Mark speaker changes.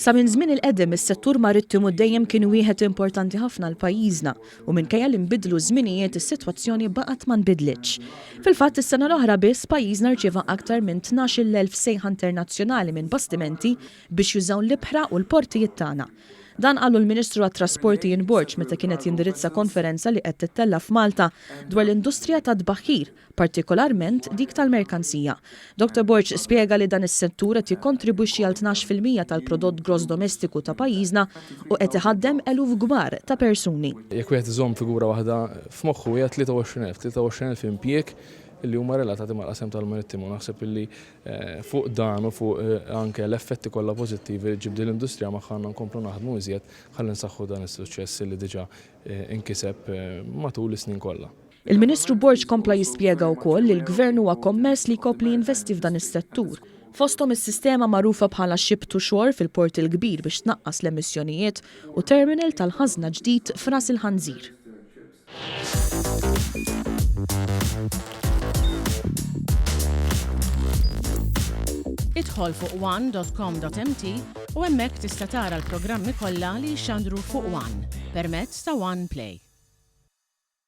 Speaker 1: Sa minn żmien il-qedem is-settur marittimu dejjem kien wieħed importanti ħafna l pajjiżna u minkejja li nbidlu żminijiet is-sitwazzjoni baqgħet ma nbidlitx. Fil-fatt is-sena l-oħra biss pajjiżna rċieva aktar minn 12,000 sejħa internazzjonali minn bastimenti biex jużaw l-ibħra u l-portijiet tagħna. Dan qalu l-Ministru għat-Trasporti Ian Borg meta kienet jindirizza konferenza li qed tittella f'Malta dwar l-industrija ta' tbaħħir, partikolarment dik tal-merkanzija. Dr. Borg spjega li dan is-settur qed jikkontribwixxi għal 12% tal-prodott gross domestiku ta' pajjiżna u qed iħaddem eluf kbar ta' persuni.
Speaker 2: Jekk wieħed iżomm figura waħda f'moħħu hija 23,000 impjieg illi huma relatati mal-qasam tal-marittimu. Naħseb illi fuq dan u fuq anke l-effetti kollha pożittivi ġibdi l-industrija magħha nkomplu naħdmu iżjed ħalli nsaħħu dan is-suċċess li diġà inkiseb matul is-snin kollha.
Speaker 1: Il-Ministru Borg kompla jispjega wkoll li l-Gvern huwa kommers li jkompli jinvesti f'dan is-settur. Fosthom is-sistema magħrufa bħala ship to shore fil-port il-kbir biex tnaqqas l-emissjonijiet u terminal tal-ħażna ġdid f'Ras il-Ħanżir.
Speaker 3: Idħol fuq one.com.mt u hemmhekk tista' tara l-programmi kollha li jxandru fuq One permezz ta' One Play.